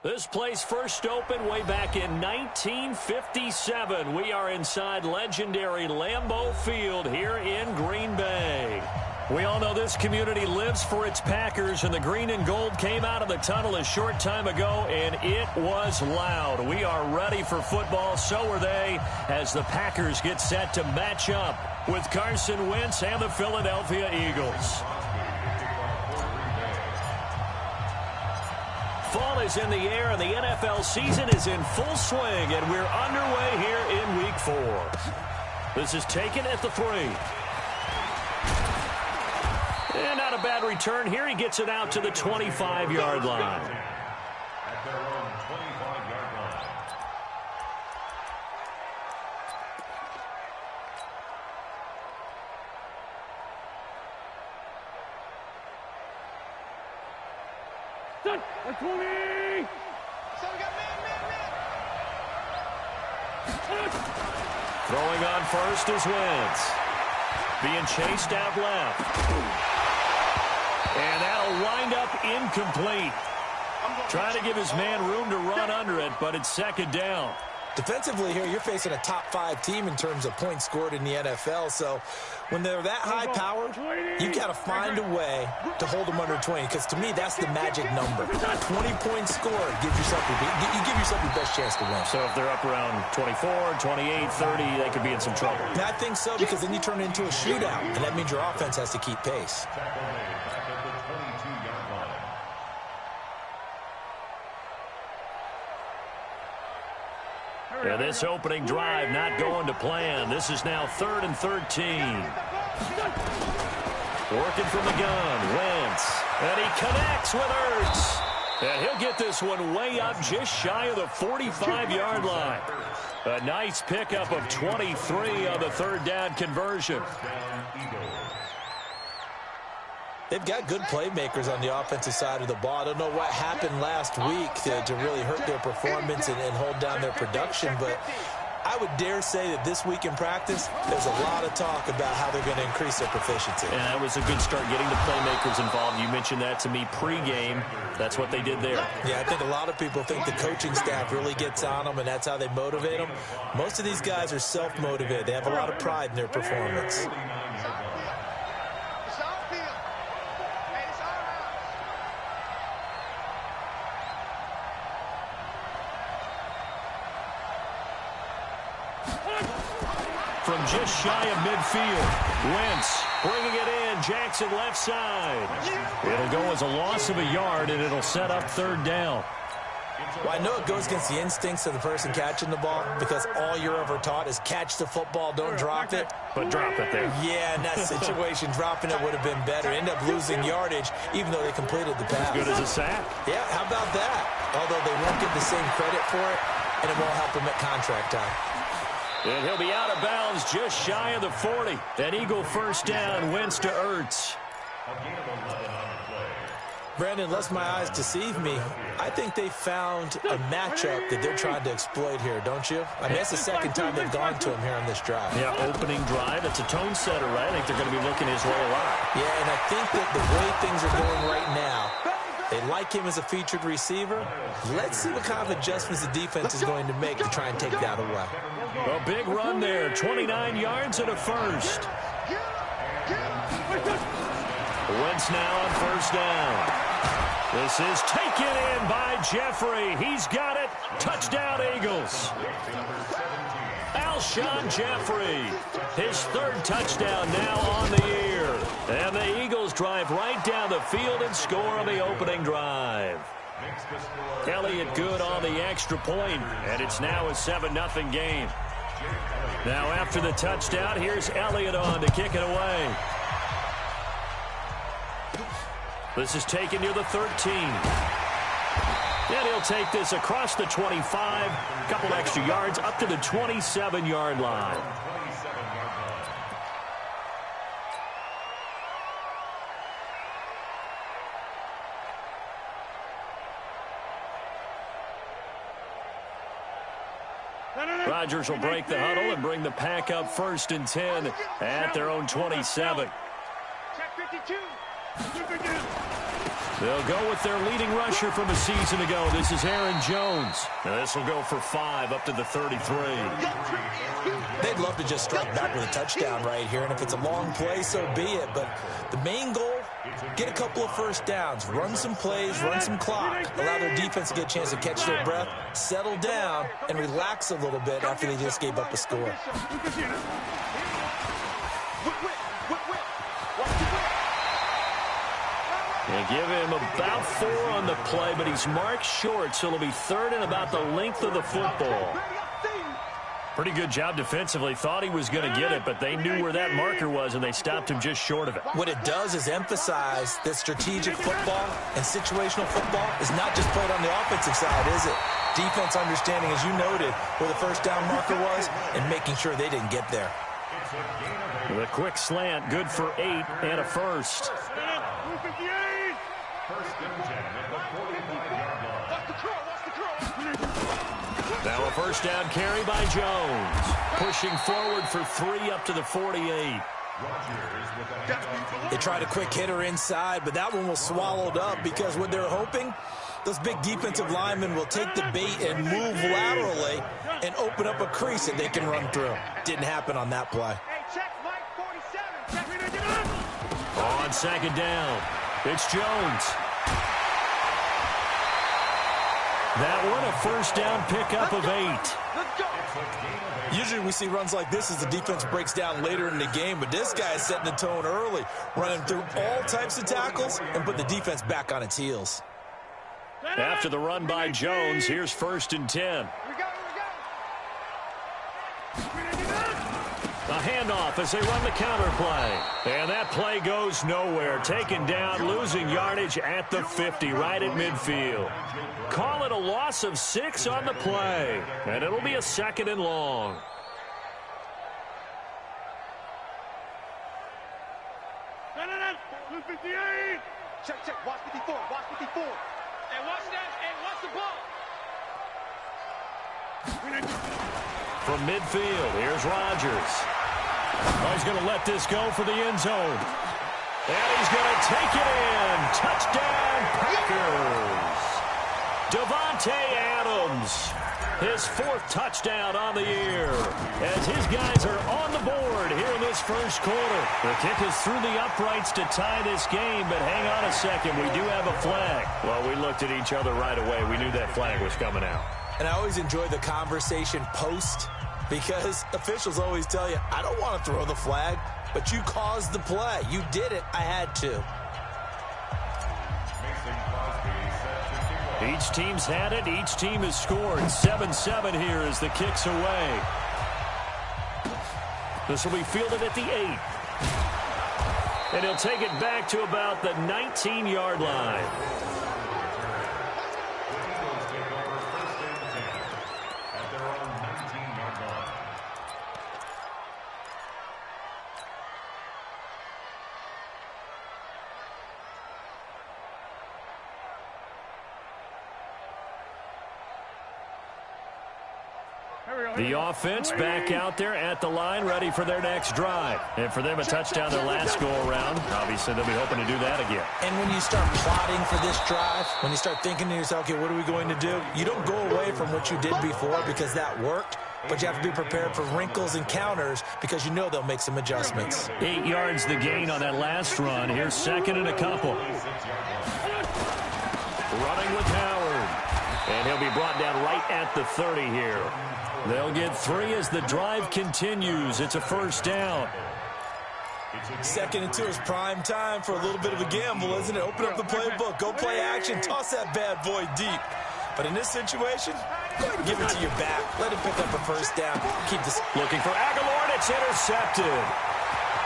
This place first opened way back in 1957. We are inside legendary Lambeau Field here in Green Bay. We all know this community lives for its Packers, and the green and gold came out of the tunnel a short time ago, and it was loud. We are ready for football, so are they, as the Packers get set to match up with Carson Wentz and the Philadelphia Eagles. Fall is in the air, and the NFL season is in full swing, and we're underway here in Week 4. This is taken at the 3. And not a bad return here. He gets it out to the 25-yard line. At their own 25-yard line. Throwing on first is Wentz. Being chased out left. And that'll wind up incomplete. Trying to give his man room to run under it, but it's second down. Defensively here, you're facing a top-5 team in terms of points scored in the NFL. So when they're that high-powered, you've got to find a way to hold them under 20. Because to me, that's the magic number. 20 points scored gives yourself you give yourself your best chance to win. So if they're up around 24, 28, 30, they could be in some trouble. I think so, because then you turn it into a shootout, and that means your offense has to keep pace. Yeah, this opening drive not going to plan. This is now 3rd and 13. Working from the gun, Wentz. And he connects with Ertz. And he'll get this one way up just shy of the 45-yard line. A nice pickup of 23 on the third down conversion. They've got good playmakers on the offensive side of the ball. I don't know what happened last week to really hurt their performance and hold down their production, but I would dare say that this week in practice, there's a lot of talk about how they're going to increase their proficiency. And that was a good start, getting the playmakers involved. You mentioned that to me pregame. That's what they did there. Yeah, I think a lot of people think the coaching staff really gets on them, and that's how they motivate them. Most of these guys are self-motivated. They have a lot of pride in their performance. From just shy of midfield, Wentz bringing it in. Jackson left side. It'll go as a loss of a yard, and it'll set up 3rd down. Well, I know it goes against the instincts of the person catching the ball, because all you're ever taught is catch the football, don't drop it. But drop it there. Yeah, in that situation, dropping it would have been better. End up losing yardage, even though they completed the pass. As good as a sack. Yeah, how about that? Although they won't get the same credit for it, and it won't help them at contract time. And he'll be out of bounds just shy of the 40. An Eagle first down, Wentz to Ertz. Brandon, unless my eyes deceive me, I think they found a matchup that they're trying to exploit here, don't you? I mean, that's the second time they've gone to him here on this drive. Yeah, opening drive. It's a tone setter, right? I think they're going to be looking his way a lot. Yeah, and I think that the way things are going right now, they like him as a featured receiver. Let's see what kind of adjustments the defense is going to make to try and take that away. A big run there, 29 yards and a first. Wentz now on first down. This is taken in by Jeffrey. He's got it. Touchdown, Eagles. Alshon Jeffrey, his 3rd touchdown now on the year. And the Eagles drive right down the field and score on the opening drive. Elliott good on the extra point, and it's now a 7-0 game. Now after the touchdown, here's Elliott on to kick it away. This is taken near the 13. And he'll take this across the 25, a couple extra yards up to the 27-yard line. Rodgers will break the huddle and bring the pack up 1st and 10 at their own 27. Check 52. They'll go with their leading rusher from a season ago. This is Aaron Jones. Now this will go for 5 up to the 33. They'd love to just strike back with a touchdown right here, and if it's a long play, so be it. But the main goal, get a couple of first downs, run some plays, run some clock, allow their defense to get a chance to catch their breath, settle down, and relax a little bit after they just gave up a score. They give him about 4 on the play, but he's marked short, so it'll be 3rd and about the length of the football. Pretty good job defensively. Thought he was going to get it, but they knew where that marker was, and they stopped him just short of it. What it does is emphasize that strategic football and situational football is not just played on the offensive side, is it? Defense understanding, as you noted, where the first down marker was and making sure they didn't get there. The quick slant, good for 8 and a first. Now a first down carry by Jones. Pushing forward for 3 up to the 48. They tried a quick hitter inside, but that one was swallowed up because what they're hoping, those big defensive linemen will take the bait and move laterally and open up a crease that they can run through. Didn't happen on that play. On second down, it's Jones. That one a first down pickup of 8. Usually we see runs like this as the defense breaks down later in the game, but this guy is setting the tone early, running through all types of tackles and put the defense back on its heels. After the run by Jones, here's 1st and 10. A handoff as they run the counter play. And that play goes nowhere. Taken down, losing yardage at the 50, right at midfield. Call it a loss of 6 on the play. And it'll be a 2nd and long. Check. Watch 54. Hey, watch that. Hey, watch the ball. From midfield, here's Rodgers. Oh, he's going to let this go for the end zone. And he's going to take it in. Touchdown, Packers. Davante Adams, his 4th touchdown on the year, as his guys are on the board here in this first quarter. The kick is through the uprights to tie this game, but hang on a second. We do have a flag. Well, we looked at each other right away. We knew that flag was coming out. And I always enjoy the conversation post because officials always tell you, I don't want to throw the flag, but you caused the play. You did it. I had to. Each team's had it. Each team has scored. 7-7 here as the kick's away. This will be fielded at the 8. And he'll take it back to about the 19-yard line. The offense back out there at the line, ready for their next drive. And for them, a touchdown their last go-around. Obviously, they'll be hoping to do that again. And when you start plotting for this drive, when you start thinking to yourself, okay, what are we going to do? You don't go away from what you did before because that worked, but you have to be prepared for wrinkles and counters because you know they'll make some adjustments. 8 yards the gain on that last run. Here's 2nd and a couple. Running with Howard. And he'll be brought down right at the 30 here. They'll get 3 as the drive continues. It's a first down. 2nd and 2 is prime time for a little bit of a gamble, isn't it? Open up the playbook, go play action, toss that bad boy deep. But in this situation, go ahead and give it to your back. Let him pick up a first down. Keep this. Looking for Aguilar, and it's intercepted.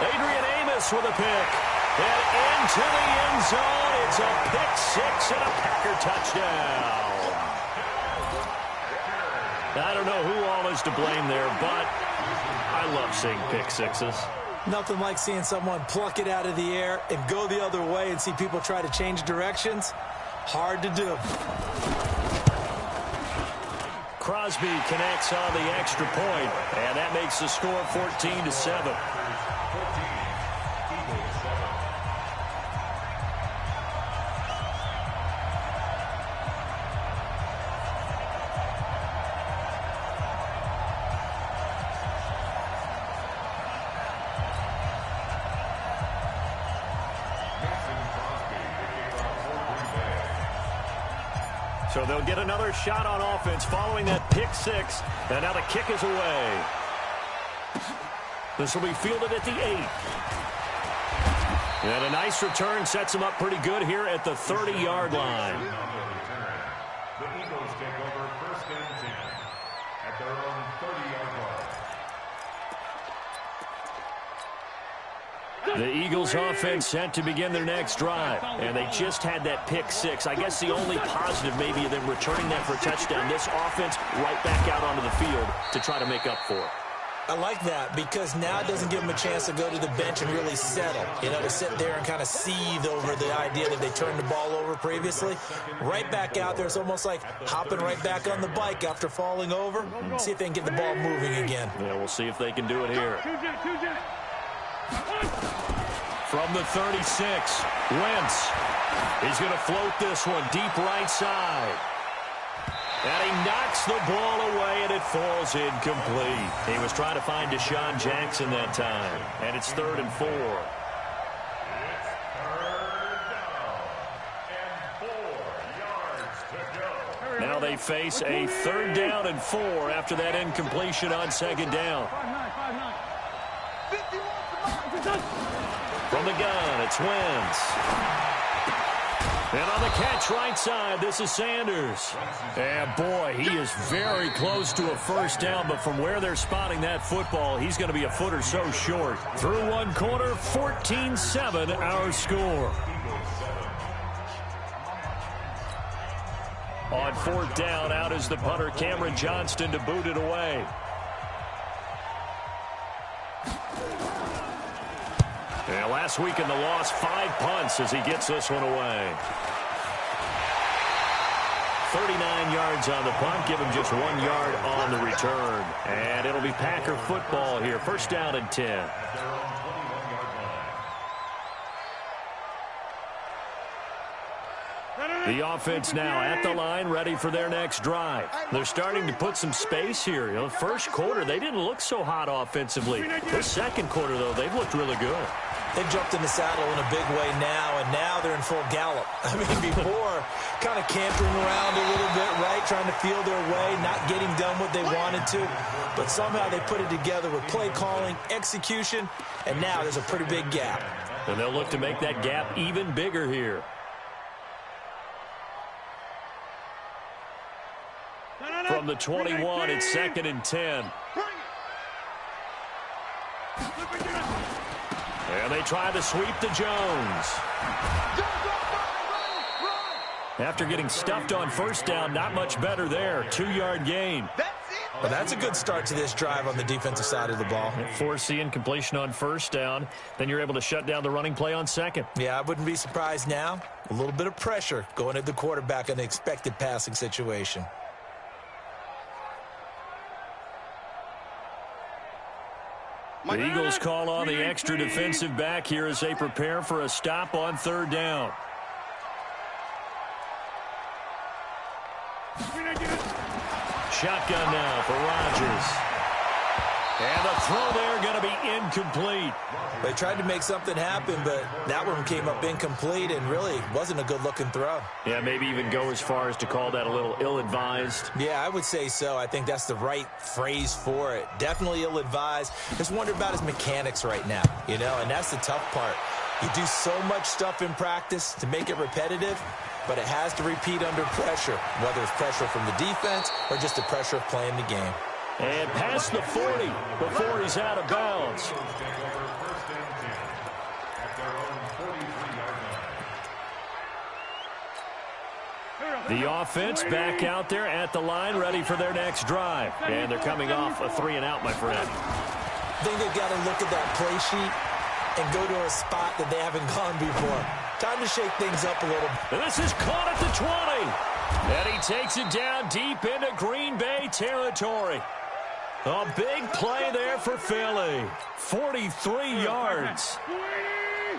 Adrian Amos with a pick. And into the end zone. It's a pick 6 and a Packer touchdown. I don't know who all is to blame there, but I love seeing pick 6s. Nothing like seeing someone pluck it out of the air and go the other way and see people try to change directions. Hard to do. Crosby connects on the extra point, and that makes the score 14-7. So they'll get another shot on offense following that pick six. And now the kick is away. This will be fielded at the 8. And a nice return sets him up pretty good here at the 30-yard line. The Eagles take over first and 10 at their own 30-yard line. The Eagles offense set to begin their next drive. And they just had that pick six. I guess the only positive maybe of them returning that for a touchdown. This offense right back out onto the field to try to make up for it. I like that because now it doesn't give them a chance to go to the bench and really settle. You know, to sit there and kind of seethe over the idea that they turned the ball over previously. Right back out there. It's almost like hopping right back on the bike after falling over. See if they can get the ball moving again. Yeah, we'll see if they can do it here. From the 36, Wentz. He's going to float this one deep right side. And he knocks the ball away, and it falls incomplete. He was trying to find Deshaun Jackson that time. And it's 3rd and 4. It's 3rd down and 4 yards to go. Now they face a 3rd down and 4 after that incompletion on 2nd down. From the gun, it's Wentz. And on the catch right side, this is Sanders. And boy, he is very close to a first down, but from where they're spotting that football, he's going to be a foot or so short. Through one quarter, 14-7 our score. On 4th down, out is the punter, Cameron Johnston, to boot it away. And last week in the loss, 5 punts as he gets this one away. 39 yards on the punt, give him just 1 yard on the return. And it'll be Packer football here, 1st down and 10. The offense now at the line, ready for their next drive. They're starting to put some space here. You know, first quarter, they didn't look so hot offensively. This second quarter, though, they've looked really good. They jumped in the saddle in a big way now, and now they're in full gallop. I mean, before, kind of cantering around a little bit, right, trying to feel their way, not getting done what they wanted to. But somehow they put it together with play calling, execution, and now there's a pretty big gap. And they'll look to make that gap even bigger here. From the 21, it's 2nd and 10. And they try to sweep to Jones. After getting stuffed on 1st down, not much better there. 2-yard gain. Well, that's a good start to this drive on the defensive side of the ball. Force the incompletion on 1st down. Then you're able to shut down the running play on 2nd. Yeah, I wouldn't be surprised now. A little bit of pressure going at the quarterback in the expected passing situation. The Eagles call on the extra defensive back here as they prepare for a stop on 3rd down. Shotgun now for Rodgers. And the throw there going to be incomplete. They tried to make something happen, but that one came up incomplete and really wasn't a good-looking throw. Yeah, maybe even go as far as to call that a little ill-advised. Yeah, I would say so. I think that's the right phrase for it. Definitely ill-advised. Just wonder about his mechanics right now, you know, and that's the tough part. You do so much stuff in practice to make it repetitive, but it has to repeat under pressure, whether it's pressure from the defense or just the pressure of playing the game. And past the 40 before he's out of bounds. The offense back out there at the line, ready for their next drive. And they're coming off a 3-and-out, my friend. I think they've got to look at that play sheet and go to a spot that they haven't gone before. Time to shake things up a little. And this is caught at the 20. And he takes it down deep into Green Bay territory. A big play there for Philly. 43 yards.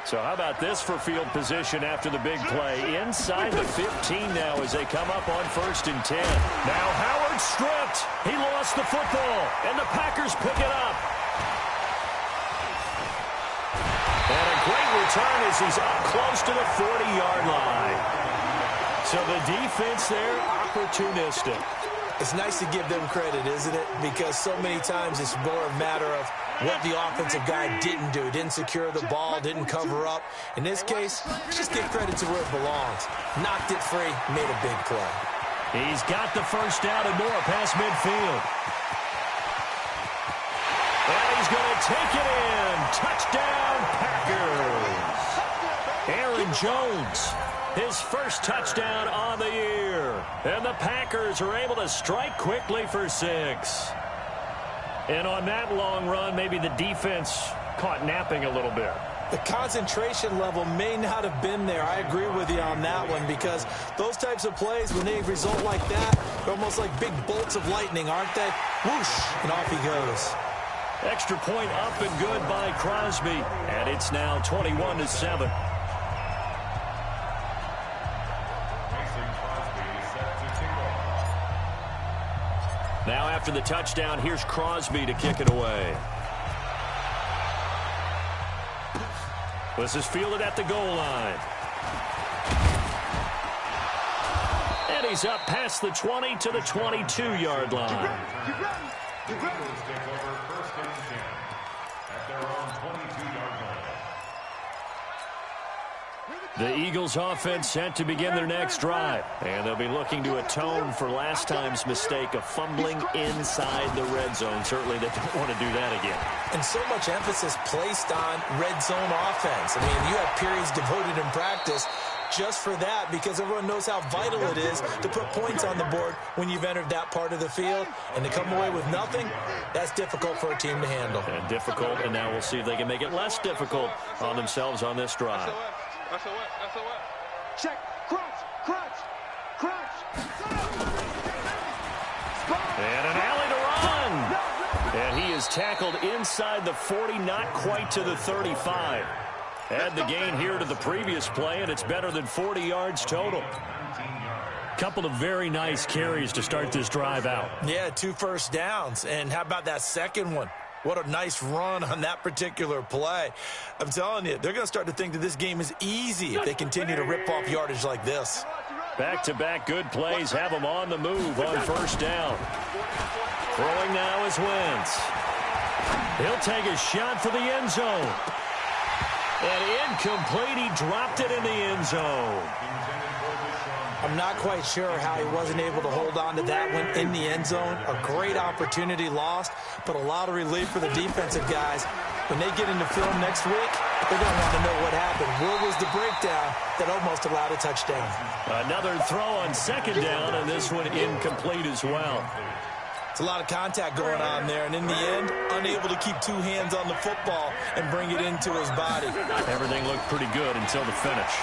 So how about this for field position after the big play? Inside the 15 now as they come up on 1st and 10. Now Howard stripped. He lost the football, and the Packers pick it up. And a great return as he's up close to the 40-yard line. So So the defense there, opportunistic. It's nice to give them credit, isn't it? Because so many times it's more a matter of what the offensive guy didn't do. Didn't secure the ball, didn't cover up. In this case, just give credit to where it belongs. Knocked it free, made a big play. He's got the first down and more past midfield. And he's going to take it in. Touchdown, Packers. Aaron Jones, his first touchdown on the year. And the Packers are able to strike quickly for 6. And on that long run, maybe the defense caught napping a little bit. The concentration level may not have been there. I agree with you on that one, because those types of plays, when they result like that, they're almost like big bolts of lightning, aren't they? Whoosh, and off he goes. Extra point up and good by Crosby. And it's now 21-7. Now after the touchdown, here's Crosby to kick it away. This is fielded at the goal line. And he's up past the 20 to the 22-yard line. The Eagles offense set to begin their next drive. And they'll be looking to atone for last time's mistake of fumbling inside the red zone. Certainly they don't want to do that again. And so much emphasis placed on red zone offense. I mean, you have periods devoted in practice just for that, because everyone knows how vital it is to put points on the board when you've entered that part of the field. And to come away with nothing, that's difficult for a team to handle. And difficult, and now we'll see if they can make it less difficult on themselves on this drive. Check, crunch. And an alley to run. And he is tackled inside the 40, not quite to the 35. Add the gain here to the previous play, and it's better than 40 yards total. Couple of very nice carries to start this drive out. Yeah, 2 first downs. And how about that second one? What a nice run on that particular play. I'm telling you, they're going to start to think that this game is easy if they continue to rip off yardage like this. Back-to-back good plays have them on the move on first down. Throwing now is Wentz. He'll take a shot for the end zone. And incomplete, he dropped it in the end zone. I'm not quite sure how he wasn't able to hold on to that one in the end zone. A great opportunity lost, but a lot of relief for the defensive guys. When they get into film next week, they're going to want to know what happened. Where was the breakdown that almost allowed a touchdown? Another throw on second down, and this one incomplete as well. It's a lot of contact going on there, and in the end, unable to keep 2 hands on the football and bring it into his body. Everything looked pretty good until the finish.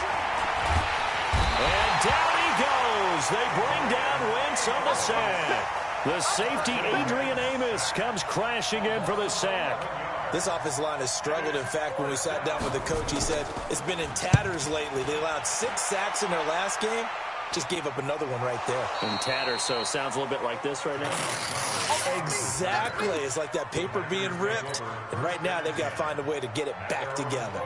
And down he goes. They bring down Wentz on the sack. The safety, Adrian Amos, comes crashing in for the sack. This offensive line has struggled. In fact, when we sat down with the coach, he said it's been in tatters lately. They allowed 6 sacks in their last game. Just gave up another one right there. In tatters, so sounds a little bit like this right now. Exactly. It's like that paper being ripped. And right now, they've got to find a way to get it back together.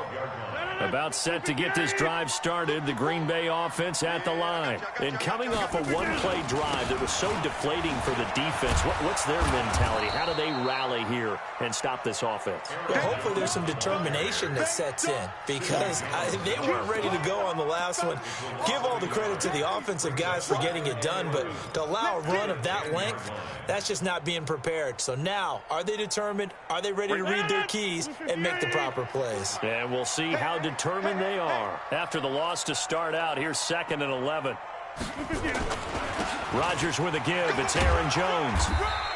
About set to get this drive started, the Green Bay offense at the line. And coming off a one-play drive that was so deflating for the defense, what's their mentality? How do they rally here and stop this offense? Well, hopefully there's some determination that sets in, because they weren't ready to go on the last one. Give all the credit to the offensive guys for getting it done, but to allow a run of that length, that's just not being prepared. So now, are they determined? Are they ready to read their keys and make the proper plays? And we'll see how determined they are. After the loss to start out, here's 2nd and 11. Rodgers with a give. It's Aaron Jones.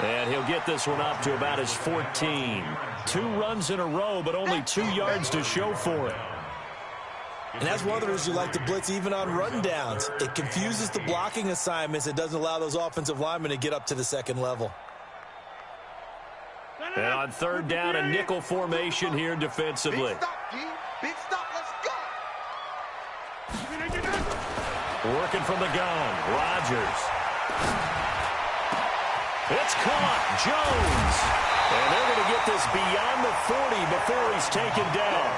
And he'll get this one up to about his 14. 2 runs in a row, but only 2 yards to show for it. And that's one of the reasons you like to blitz even on rundowns. It confuses the blocking assignments. It doesn't allow those offensive linemen to get up to the second level. And on 3rd down, a nickel formation here defensively. Big stop, let's go. Working from the gun, Rodgers. It's caught, Jones. And they're going to get this beyond the 40 before he's taken down.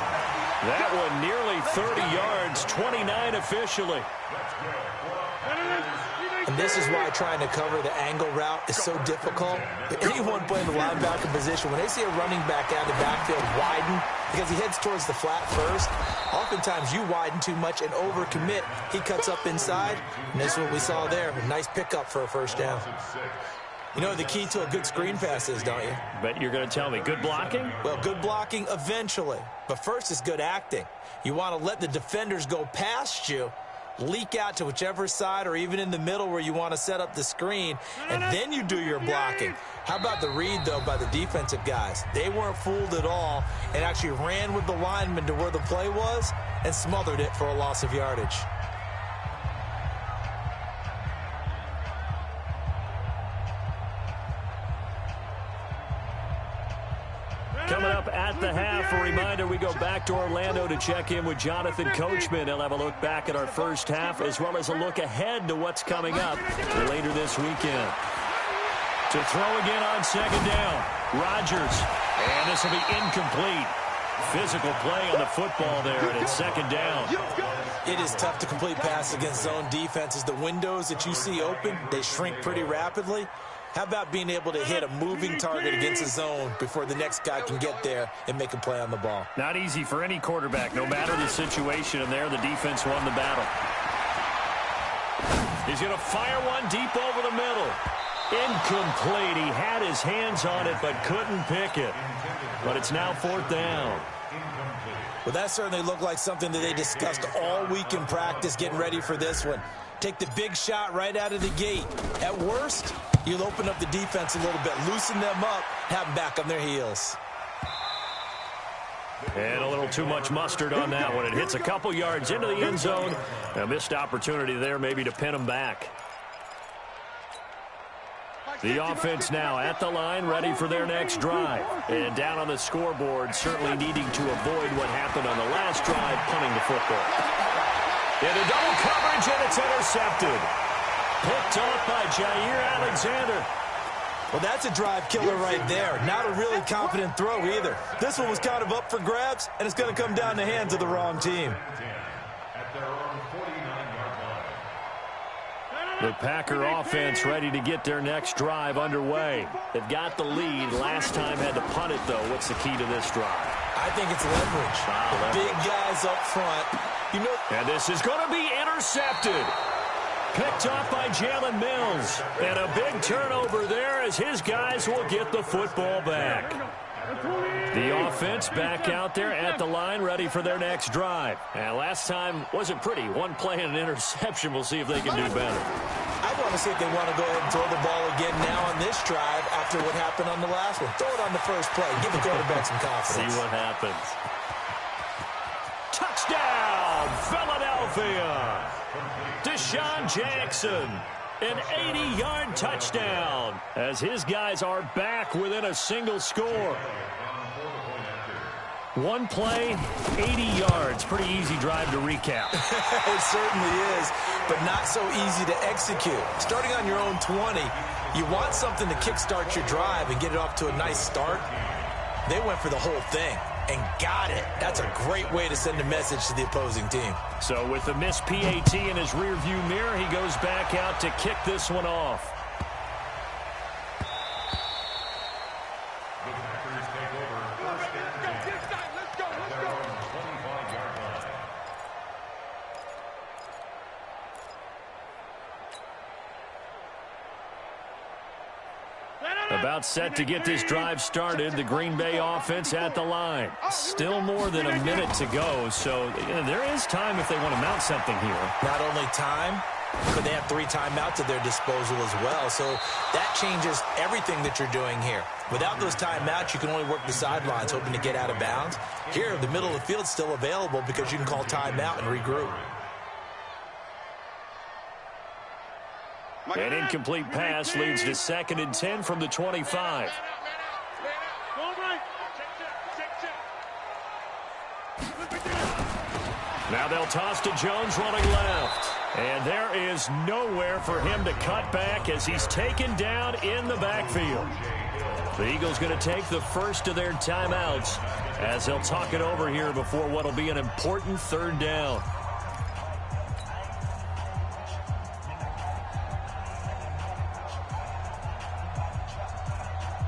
That one nearly 30 yards, 29 officially. And this is why trying to cover the angle route is so difficult. Anyone playing the linebacker position, when they see a running back out of the backfield widen because he heads towards the flat first, oftentimes you widen too much and overcommit. He cuts up inside, and that's what we saw there. A nice pickup for a first down. You know the key to a good screen pass is, don't you? Bet you're going to tell me. Good blocking? Well, good blocking eventually. But first is good acting. You want to let the defenders go past you, leak out to whichever side or even in the middle where you want to set up the screen, and then you do your blocking. How about the read, though, by the defensive guys? They weren't fooled at all and actually ran with the lineman to where the play was and smothered it for a loss of yardage. Coming up at the half, a reminder, we go back to Orlando to check in with Jonathan Coachman. He'll have a look back at our first half as well as a look ahead to what's coming up later this weekend. To throw again on second down, Rodgers. And this will be incomplete. Physical play on the football there, and it's second down. It is tough to complete passes against zone defenses. The windows that you see open, they shrink pretty rapidly. How about being able to hit a moving target against a zone before the next guy can get there and make a play on the ball? Not easy for any quarterback, no matter the situation, and there the defense won the battle. He's going to fire one deep over the middle. Incomplete. He had his hands on it but couldn't pick it. But it's now fourth down. Well, that certainly looked like something that they discussed all week in practice getting ready for this one. Take the big shot right out of the gate. At worst, you'll open up the defense a little bit, loosen them up, have them back on their heels. And a little too much mustard on that one. It hits a couple yards into the end zone. A missed opportunity there maybe to pin them back. The offense now at the line, ready for their next drive. And down on the scoreboard, certainly needing to avoid what happened on the last drive, punting the football. Into double coverage, and it's intercepted. Picked off by Jair Alexander. Well, that's a drive killer right there. Not a really confident throw either. This one was kind of up for grabs, and it's going to come down the hands of the wrong team. The Packer offense ready to get their next drive underway. They've got the lead. Last time had to punt it, though. What's the key to this drive? I think it's leverage. The big guys up front. And this is going to be intercepted. Picked off by Jalen Mills. And a big turnover there as his guys will get the football back. The offense back out there at the line, ready for their next drive. And last time wasn't pretty. One play and an interception. We'll see if they can do better. I want to see if they want to go ahead and throw the ball again now on this drive after what happened on the last one. Throw it on the first play. Give the quarterback some confidence. See what happens. Touchdown, Philadelphia. Deshaun Jackson. An 80-yard touchdown as his guys are back within a single score. One play, 80 yards. Pretty easy drive to recap. It certainly is, but not so easy to execute. Starting on your own 20, you want something to kickstart your drive and get it off to a nice start. They went for the whole thing and got it. That's a great way to send a message to the opposing team. So with the missed PAT in his rearview mirror, he goes back out to kick this one off. About set to get this drive started, the Green Bay offense at the line. Still more than a minute to go, so there is time if they want to mount something here. Not only time, but they have 3 timeouts at their disposal as well, so that changes everything that you're doing here. Without those timeouts, you can only work the sidelines, hoping to get out of bounds. Here, the middle of the field's still available because you can call timeout and regroup. An incomplete pass leads to 2nd and 10 from the 25. Now they'll toss to Jones running left. And there is nowhere for him to cut back as he's taken down in the backfield. The Eagles going to take the first of their timeouts as they'll talk it over here before what will be an important 3rd down.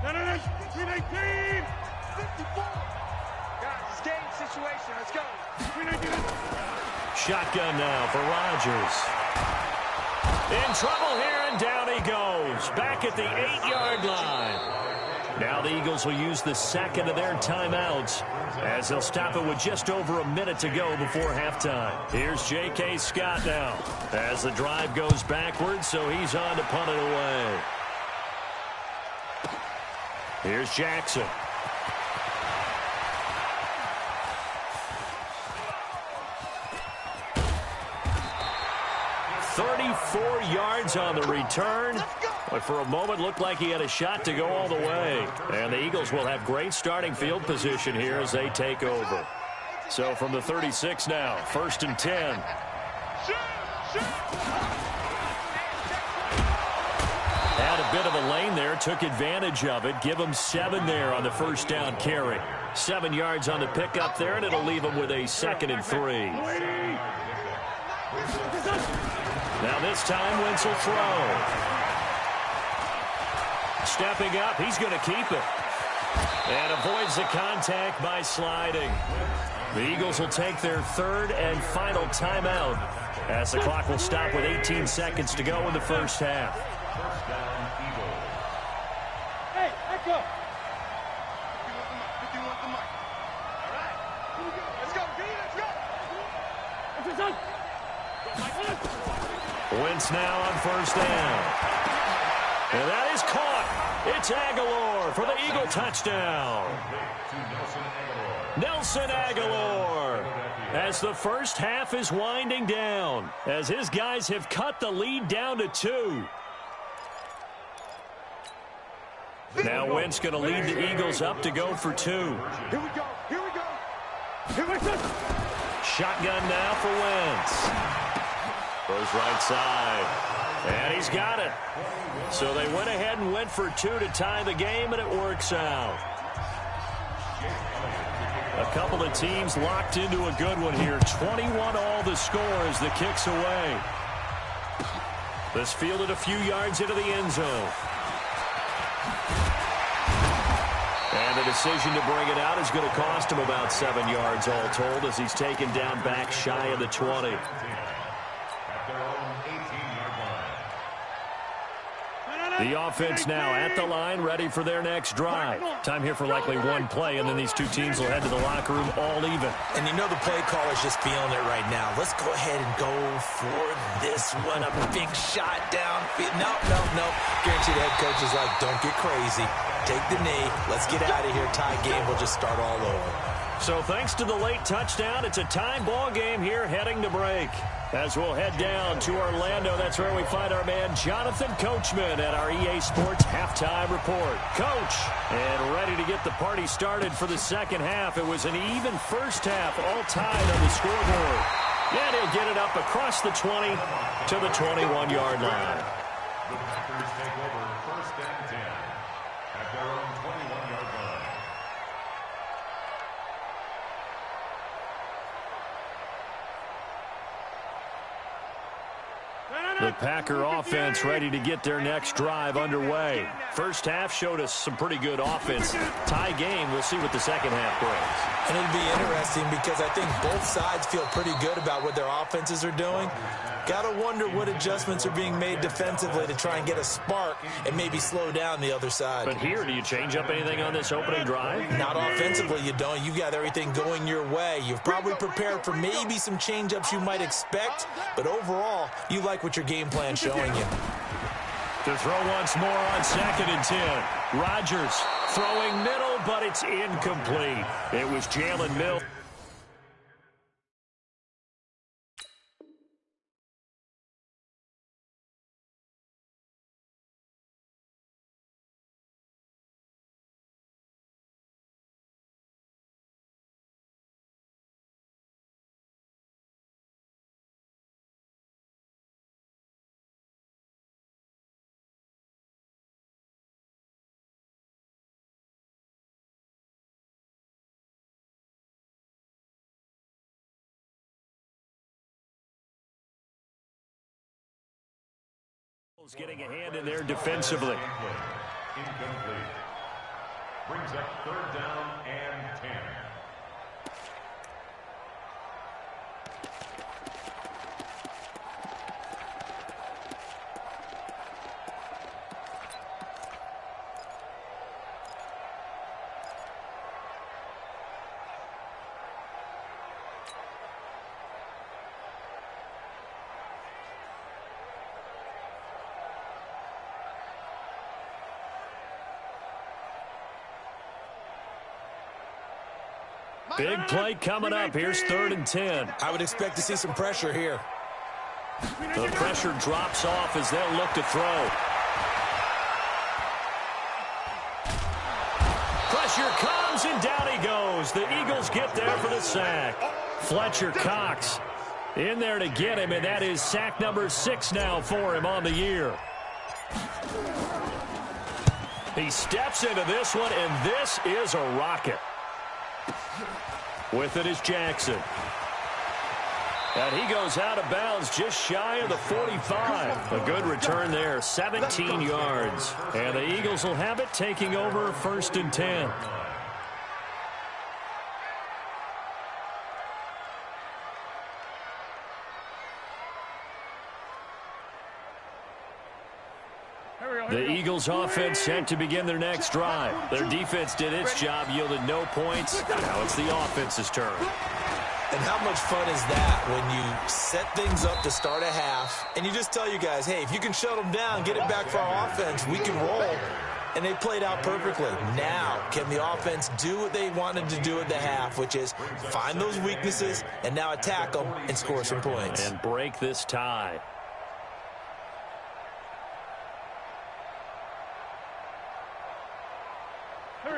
319! 54! Guys, it's game situation. Let's go. 319! Shotgun now for Rodgers. In trouble here, and down he goes. Back at the 8-yard line. Now the Eagles will use the second of their timeouts as they'll stop it with just over a minute to go before halftime. Here's J.K. Scott now as the drive goes backwards, so he's on to punt it away. Here's Jackson. 34 yards on the return. But for a moment, looked like he had a shot to go all the way. And the Eagles will have great starting field position here as they take over. So from the 36 now, 1st and 10. Had a bit of a lane there, took advantage of it. Give him 7 there on the first down carry. 7 yards on the pickup there, and it'll leave him with a 2nd and 3. Now this time, Wentz will throw. Stepping up, he's going to keep it. And avoids the contact by sliding. The Eagles will take their 3rd and final timeout as the clock will stop with 18 seconds to go in the first half. First down, Eagles. Hey, echo. If you want the mic. All right. Here we go. Let's go, B. Let's go. Wentz now on first down. And that is caught. It's Aguilar for the Eagle touchdown. Nelson Aguilar as the first half is winding down as his guys have cut the lead down to 2. Now Wentz going to lead the Eagles up to go for 2. Here we go. Here we go. Here we go. Shotgun now for Wentz. Goes right side. And he's got it. So they went ahead and went for 2 to tie the game, and it works out. A couple of teams locked into a good one here. 21 all the score as the kick's away. This fielded a few yards into the end zone. And the decision to bring it out is going to cost him about 7 yards all told as he's taken down back shy of the 20. The offense now at the line, ready for their next drive. Time here for likely one play, and then these two teams will head to the locker room all even. And you know the play caller's just feeling it right now. Let's go ahead and go for this one. A big shot down. No. Guaranteed the head coach is like, don't get crazy. Take the knee. Let's get out of here. Tie game. We'll just start all over. So thanks to the late touchdown, it's a time ball game here heading to break. As we'll head down to Orlando, that's where we find our man Jonathan Coachman at our EA Sports Halftime Report. Coach, and ready to get the party started for the second half. It was an even first half, all tied on the scoreboard. And he'll get it up across the 20 to the 21-yard line. The Packers take over 1st and 10 at their own 21-yard line. The Packer offense ready to get their next drive underway. First half showed us some pretty good offense. Tie game, we'll see what the second half brings. And it'll be interesting because I think both sides feel pretty good about what their offenses are doing. Gotta wonder what adjustments are being made defensively to try and get a spark and maybe slow down the other side. But here, do you change up anything on this opening drive? Not offensively, you don't. You've got everything going your way. You've probably prepared for maybe some change-ups you might expect, but overall, you like what your game plan's showing you. To throw once more on 2nd and 10. Rodgers throwing middle, but it's incomplete. It was Jalen Mills. Getting a hand in there defensively. Incomplete. Brings up third down and 10. Big play coming up. Here's 3rd and 10. I would expect to see some pressure here. The pressure drops off as they'll look to throw. Pressure comes, and down he goes. The Eagles get there for the sack. Fletcher Cox in there to get him, and that is sack number 6 now for him on the year. He steps into this one, and this is a rocket. With it is Jackson. And he goes out of bounds just shy of the 45. A good return there, 17 yards. And the Eagles will have it, taking over 1st and 10. The Eagles offense set to begin their next drive. Their defense did its job, yielded no points. Now it's the offense's turn. And how much fun is that when you set things up to start a half and you just tell you guys, hey, if you can shut them down, get it back for our offense, we can roll. And they played out perfectly. Now, can the offense do what they wanted to do at the half, which is find those weaknesses and now attack them and score some points. And break this tie.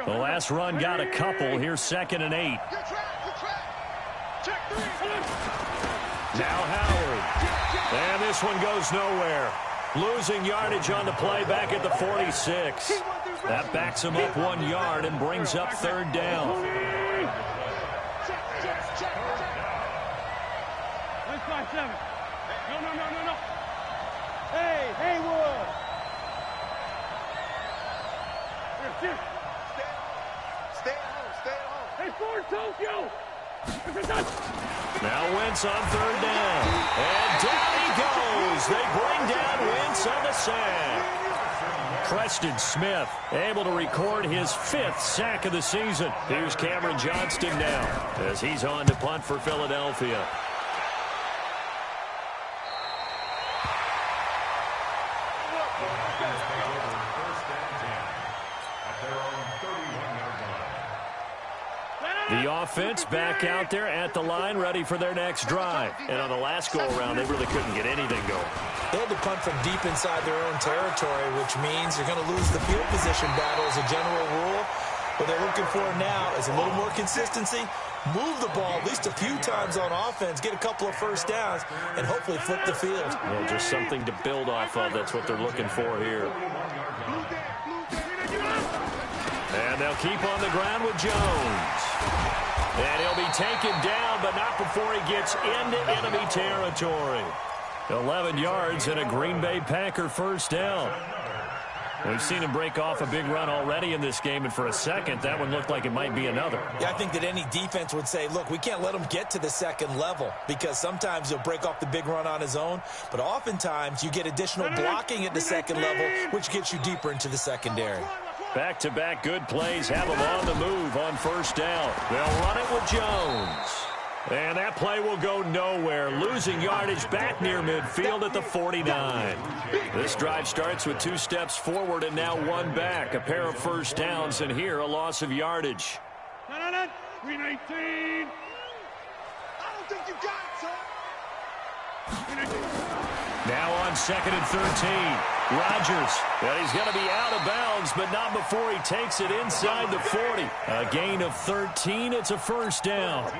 The last run got a couple. Here's 2nd and 8. Now Howard. And this one goes nowhere. Losing yardage on the play back at the 46. That backs him up 1 yard and brings up 3rd down. No. Hey, Haywood. Stay at home. Hey, Ford Tokyo. Now Wentz on 3rd down. And down he goes. They bring down Wentz on the sack. Preston Smith able to record his 5th sack of the season. Here's Cameron Johnston now as he's on to punt for Philadelphia. The offense back out there at the line, ready for their next drive. And on the last go-around, they really couldn't get anything going. They had to punt from deep inside their own territory, which means you're going to lose the field position battle as a general rule. What they're looking for now is a little more consistency, move the ball at least a few times on offense, get a couple of first downs, and hopefully flip the field. Well, just something to build off of. That's what they're looking for here. And they'll keep on the ground with Jones. And he'll be taken down, but not before he gets into enemy territory. 11 yards and a Green Bay Packer first down. We've seen him break off a big run already in this game, and for a second, that one looked like it might be another. Yeah, I think that any defense would say, look, we can't let him get to the second level because sometimes he'll break off the big run on his own, but oftentimes you get additional blocking at the second level, which gets you deeper into the secondary. Back-to-back good plays have them on the move on first down. They'll run it with Jones. And that play will go nowhere. Losing yardage back near midfield at the 49. This drive starts with 2 steps forward and now 1 back. A pair of first downs, and here a loss of yardage. 319. I don't think you got it, son. Now on 2nd and 13. Rodgers. Well, he's going to be out of bounds, but not before he takes it inside the 40. A gain of 13. It's a first down.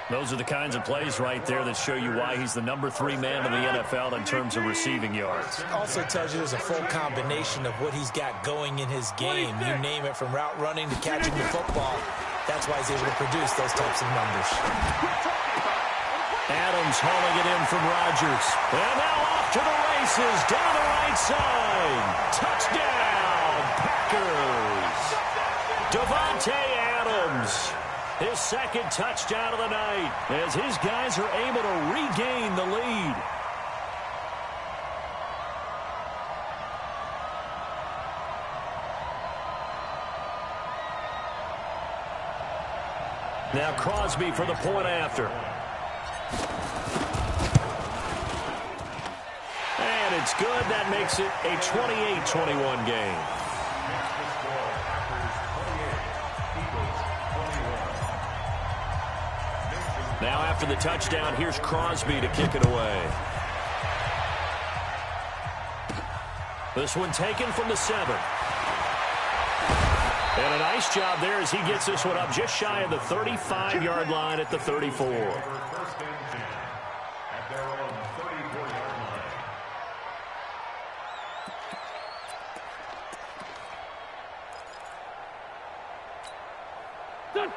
Those are the kinds of plays right there that show you why he's the number 3 man in the NFL in terms of receiving yards. Also tells you there's a full combination of what he's got going in his game. You name it, from route running to catching the football. That's why he's able to produce those types of numbers. Adams hauling it in from Rodgers. And now off to the races down the right side. Touchdown! touchdown, Packers. Davante Adams, his second touchdown of the night, as his guys are able to regain the lead. Now Crosby for the point after. And it's good. That makes it a 28-21 game. Now after the touchdown, here's Crosby to kick it away. This one taken from the 7. And a nice job there as he gets this one up just shy of the 35-yard line at the 34.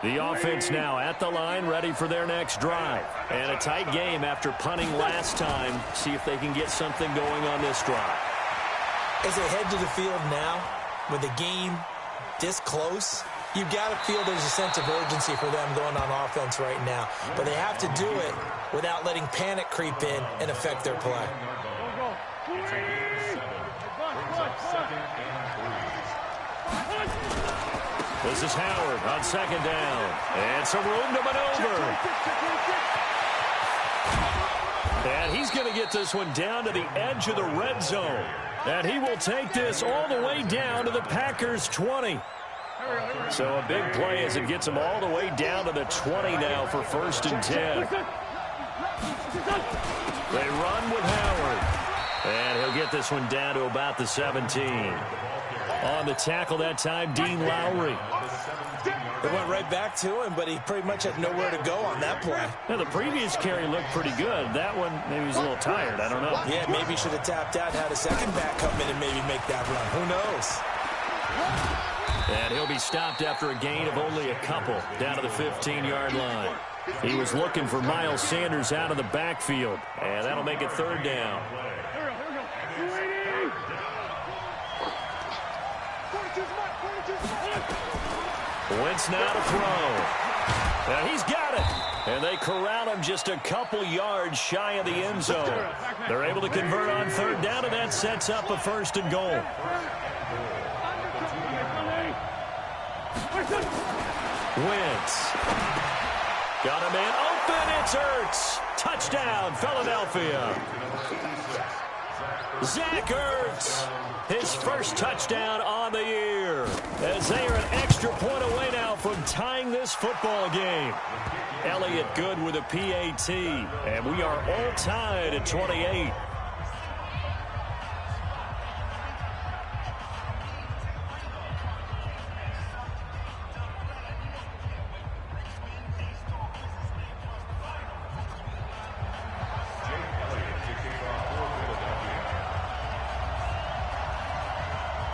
The offense now at the line, ready for their next drive. And a tight game after punting last time. See if they can get something going on this drive. As they head to the field now, with the game this close, you've got to feel there's a sense of urgency for them going on offense right now. But they have to do it without letting panic creep in and affect their play. This is Howard on second down. And some room to maneuver. And he's going to get this one down to the edge of the red zone. And he will take this all the way down to the Packers' 20. So a big play as it gets him all the way down to the 20 now for 1st and 10. They run with Howard. And he'll get this one down to about the 17. On the tackle that time, Dean Lowry. It went right back to him, but he pretty much had nowhere to go on that play. Now, the previous carry looked pretty good. That one, maybe he was a little tired. I don't know. Yeah, maybe he should have tapped out, had a second back come in and maybe make that run. Who knows? And he'll be stopped after a gain of only a couple down to the 15-yard line. He was looking for Miles Sanders out of the backfield, and that'll make it 3rd down. Wentz now to throw. And he's got it. And they corral him just a couple yards shy of the end zone. They're able to convert on 3rd down, and that sets up a 1st and goal. Wentz. Got a man open. It's Ertz. Touchdown, Philadelphia. Zach Ertz. His first touchdown on the year, as they are an extra point away now from tying this football game. Elliott good with a PAT, and we are all tied at 28.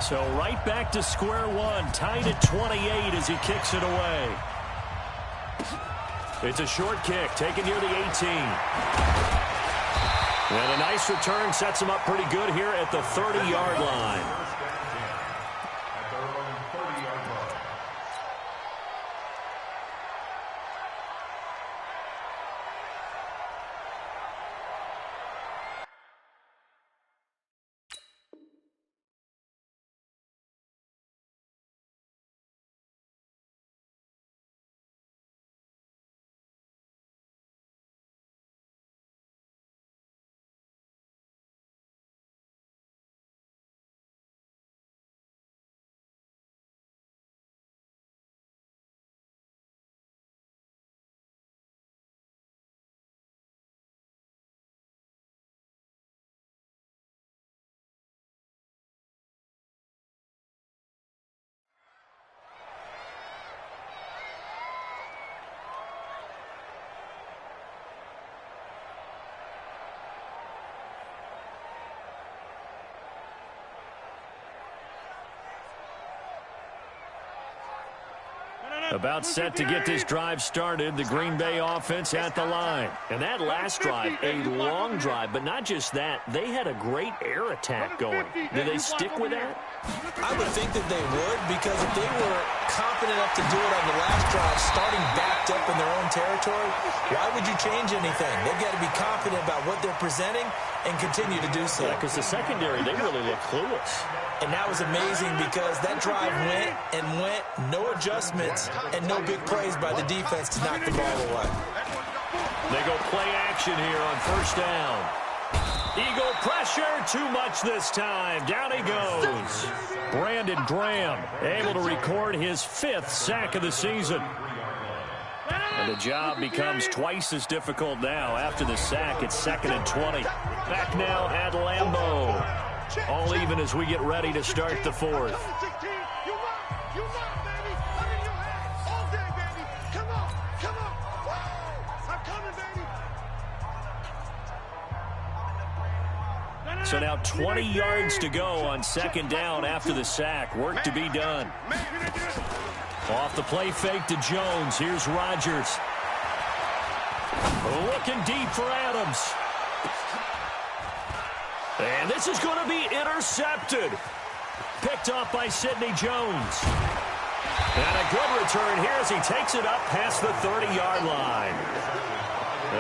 So right back to square one, tied at 28 as he kicks it away. It's a short kick, taken near the 18. And a nice return sets him up pretty good here at the 30-yard line. About set to get this drive started, the Green Bay offense at the line. And that last drive, a long drive, but not just that. They had a great air attack going. Do they stick with that? I would think that they would, because if they were confident enough to do it on the last drive, starting backed up in their own territory, why would you change anything? They've got to be confident about what they're presenting and continue to do so. Yeah, because the secondary, they really look clueless. And that was amazing because that drive went and went, no adjustments, and no big plays by the defense to knock the ball away. They go play action here on first down. Eagle pressure, too much this time. Down he goes. Brandon Graham able to record his 5th sack of the season. And the job becomes twice as difficult now. After the sack, it's 2nd and 20. Back now at Lambeau. All even as we get ready to start the 4th. So now 20 yards to go on 2nd down after the sack. Work to be done. Off the play fake to Jones. Here's Rodgers. Looking deep for Adams. And this is going to be intercepted. Picked off by Sidney Jones. And a good return here as he takes it up past the 30-yard line.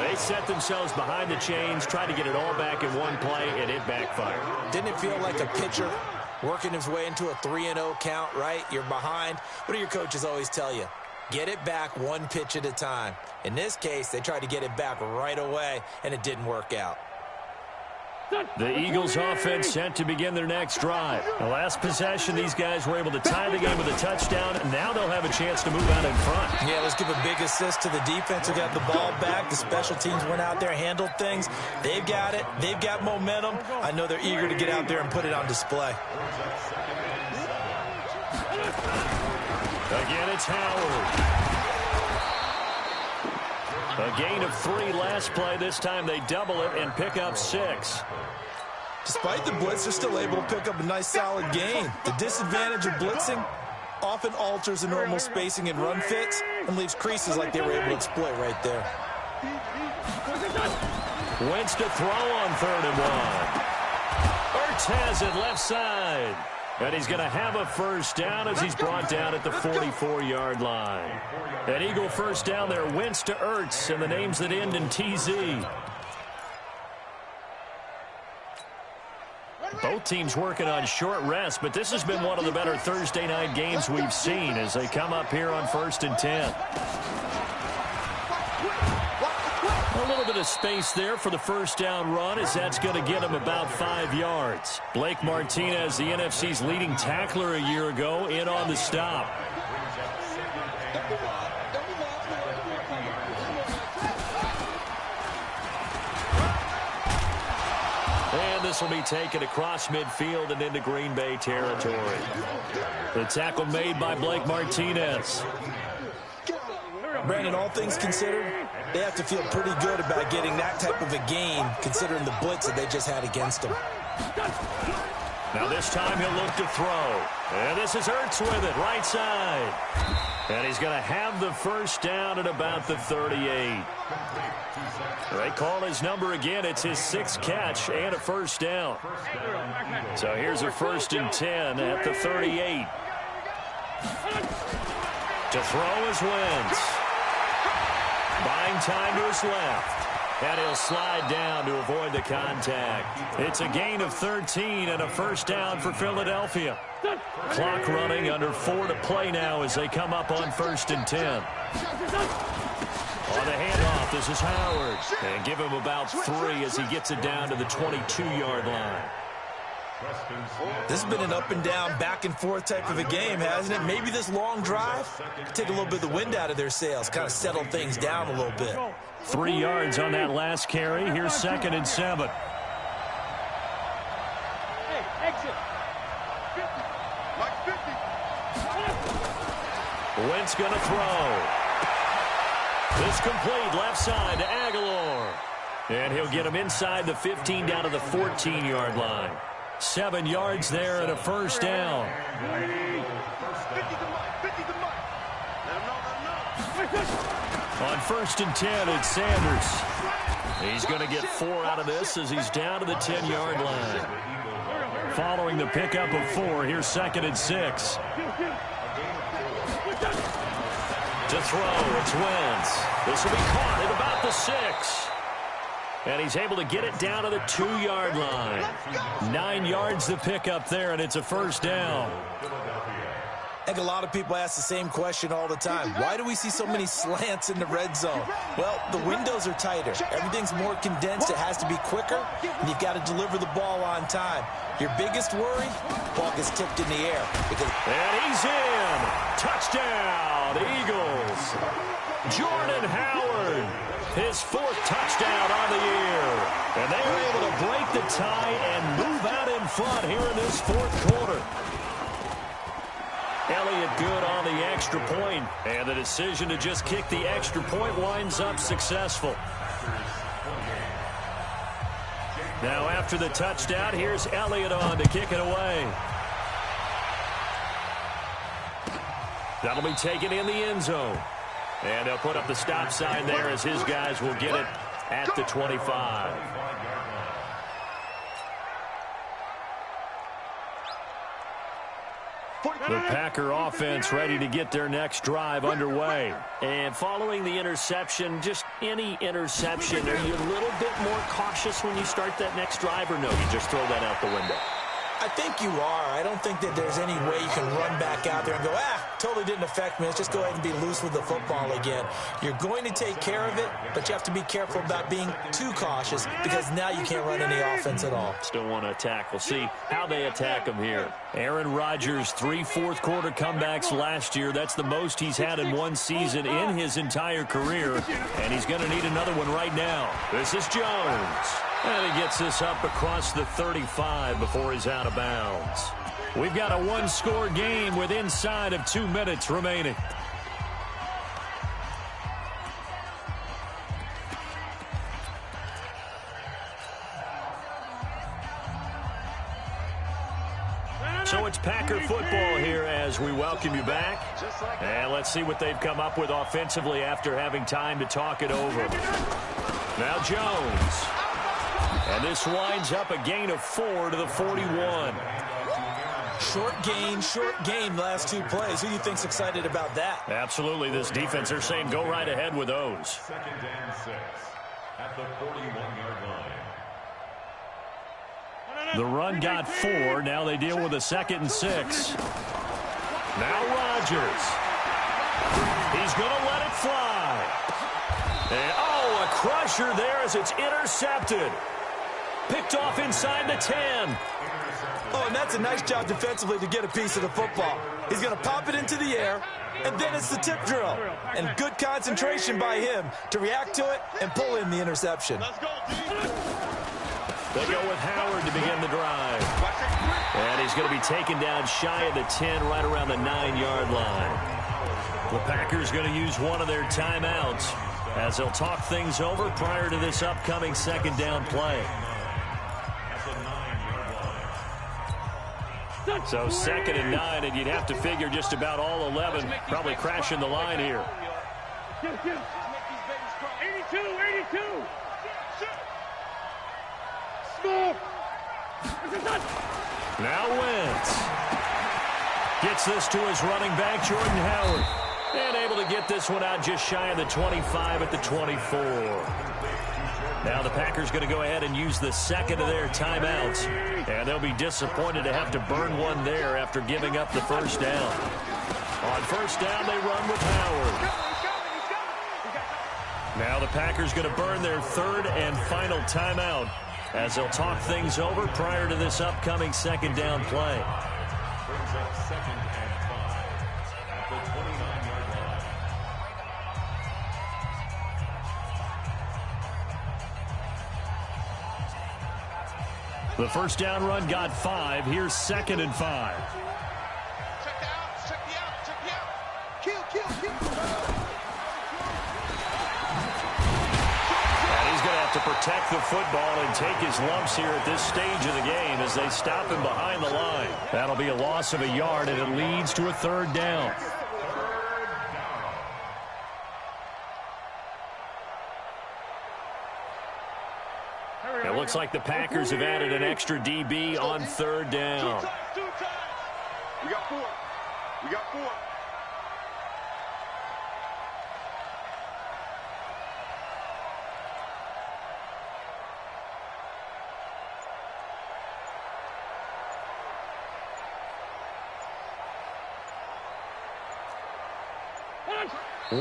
They set themselves behind the chains, tried to get it all back in one play, and it backfired. Didn't it feel like a pitcher working his way into a 3-0 count, right? You're behind. What do your coaches always tell you? Get it back one pitch at a time. In this case, they tried to get it back right away, and it didn't work out. The Eagles offense set to begin their next drive. The last possession, these guys were able to tie the game with a touchdown. Now they'll have a chance to move out in front. Yeah, let's give a big assist to the defense who got the ball back. The special teams went out there, handled things. They've got it. They've got momentum. I know they're eager to get out there and put it on display. Again, it's Howard. A gain of 3 last play. This time they double it and pick up 6. Despite the blitz, they're still able to pick up a nice solid gain. The disadvantage of blitzing often alters the normal spacing and run fits and leaves creases like they were able to exploit right there. Wentz to throw on 3rd and 1. Ertz has it left side. And he's going to have a first down as he's brought down at the 44-yard line. An Eagle first down there, Wentz to Ertz, and the names that end in TZ. Both teams working on short rest, but this has been one of the better Thursday night games we've seen as they come up here on 1st and 10. A little bit of space there for the first down run as that's going to get him about 5 yards. Blake Martinez, the NFC's leading tackler a year ago, in on the stop. And this will be taken across midfield and into Green Bay territory. The tackle made by Blake Martinez. Brandon, all things considered, they have to feel pretty good about getting that type of a gain considering the blitz that they just had against them. Now this time he'll look to throw. And this is Ertz with it, right side. And he's going to have the first down at about the 38. They call his number again. It's his 6th catch and a first down. So here's a 1st and 10 at the 38. To throw is Wentz. Buying time to his left. And he'll slide down to avoid the contact. It's a gain of 13 and a first down for Philadelphia. Clock running, under 4 to play now as they come up on 1st and 10. On the handoff, this is Howard. And give him about 3 as he gets it down to the 22-yard line. This has been an up and down, back and forth type of a game, hasn't it? Maybe this long drive take a little bit of the wind out of their sails, kind of settle things down a little bit. 3 yards on that last carry. Here's 2nd and 7. Hey, exit. 50. Wentz going to throw. This complete left side to Aguilar. And he'll get him inside the 15 down to the 14-yard line. 7 yards there and a first down. 50 to Mike. 50 to Mike. Let him know On 1st and 10, it's Sanders. He's going to get 4 out of this as he's down to the 10-yard line. Following the pickup of 4, here's 2nd and 6. To throw, it's Wentz. This will be caught at about the 6. And he's able to get it down to the 2-yard line. 9 yards to pick up there, and it's a first down. I think a lot of people ask the same question all the time. Why do we see so many slants in the red zone? Well, the windows are tighter. Everything's more condensed. It has to be quicker, and you've got to deliver the ball on time. Your biggest worry, ball gets tipped in the air. And he's in. Touchdown, Eagles. Jordan Howard, his 4th touchdown on the year. And they were able to break the tie and move out in front here in this 4th quarter. Elliott good on the extra point, and the decision to just kick the extra point winds up successful. Now after the touchdown, here's Elliott on to kick it away. That'll be taken in the end zone. And they'll put up the stop sign there as his guys will get it at the 25. The Packer offense ready to get their next drive underway. And following the interception, just any interception, are you a little bit more cautious when you start that next drive, or no, you just throw that out the window? I think you are. I don't think that there's any way you can run back out there and go, totally didn't affect me. Let's just go ahead and be loose with the football again. You're going to take care of it, but you have to be careful about being too cautious because now you can't run any offense at all. Still want to attack. We'll see how they attack him here. Aaron Rodgers, 3 fourth-quarter comebacks last year. That's the most he's had in one season in his entire career, and he's going to need another one right now. This is Jones. And he gets this up across the 35 before he's out of bounds. We've got a one-score game with inside of 2 minutes remaining. So it's Packer football here as we welcome you back. And let's see what they've come up with offensively after having time to talk it over. Now Jones. And this winds up a gain of 4 to the 41. Short gain the last 2 plays. Who do you think's excited about that? Absolutely. This defense, they're saying go right ahead with those. 2nd and 6 at the 41-yard line. The run got 4. Now they deal with a 2nd and 6. Now Rodgers. He's going to let it fly. And, a crusher there as it's intercepted. Picked off inside the 10. Oh, and that's a nice job defensively to get a piece of the football. He's going to pop it into the air, and then it's the tip drill. And good concentration by him to react to it and pull in the interception. They go with Howard to begin the drive. And he's going to be taken down shy of the 10, right around the 9-yard line. The Packers going to use one of their timeouts as they'll talk things over prior to this upcoming 2nd down play. So 2nd and 9, and you'd have to figure just about all 11 probably crashing the line here. 82. Now Wentz gets this to his running back, Jordan Howard. And able to get this one out just shy of the 25 at the 24. Now the Packers going to go ahead and use the 2nd of their timeouts. And they'll be disappointed to have to burn one there after giving up the first down. On first down, they run with Howard. Now the Packers going to burn their 3rd and final timeout as they'll talk things over prior to this upcoming 2nd down play. Brings up 2nd and 5 at the 29-yard line. The first down run got 5. Here's 2nd and 5. Check the out. Kill. And he's going to have to protect the football and take his lumps here at this stage of the game as they stop him behind the line. That'll be a loss of a yard, and it leads to a 3rd down. Looks like the Packers have added an extra DB on third down. Two times. We got four. We got four.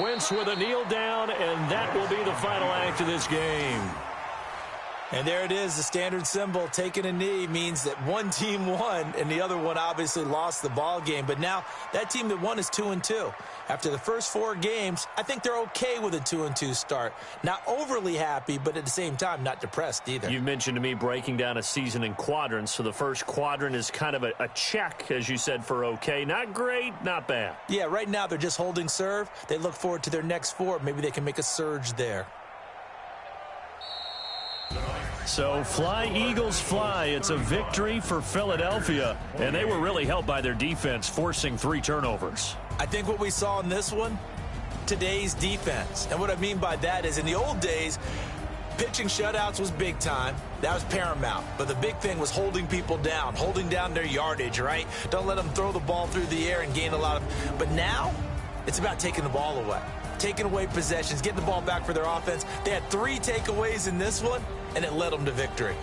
Wentz with a kneel down, and that will be the final act of this game. And there it is, the standard symbol. Taking a knee means that one team won, and the other one obviously lost the ball game. But now that team that won is 2-2. After the first 4 games, I think they're okay with a 2-2 start. Not overly happy, but at the same time, not depressed either. You mentioned to me breaking down a season in quadrants. So the first quadrant is kind of a check, as you said, for okay. Not great, not bad. Yeah, right now they're just holding serve. They look forward to their next 4. Maybe they can make a surge there. So fly, Eagles, fly. It's a victory for Philadelphia, and they were really helped by their defense, forcing 3 turnovers. I think what we saw in this one, today's defense. And what I mean by that is in the old days, pitching shutouts was big time. That was paramount. But the big thing was holding people down, holding down their yardage, right? Don't let them throw the ball through the air and gain a lot of... But now, it's about taking the ball away. Taking away possessions, getting the ball back for their offense. They had 3 takeaways in this one, and it led them to victory.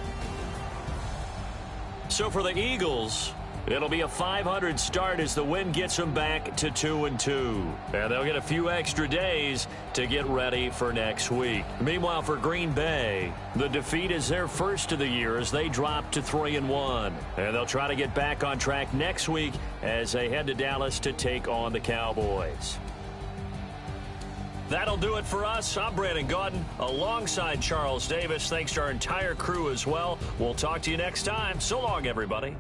So for the Eagles, it'll be a 500 start as the win gets them back to 2-2. And they'll get a few extra days to get ready for next week. Meanwhile, for Green Bay, the defeat is their first of the year as they drop to 3-1. And they'll try to get back on track next week as they head to Dallas to take on the Cowboys. That'll do it for us. I'm Brandon Gaudin alongside Charles Davis. Thanks to our entire crew as well. We'll talk to you next time. So long, everybody.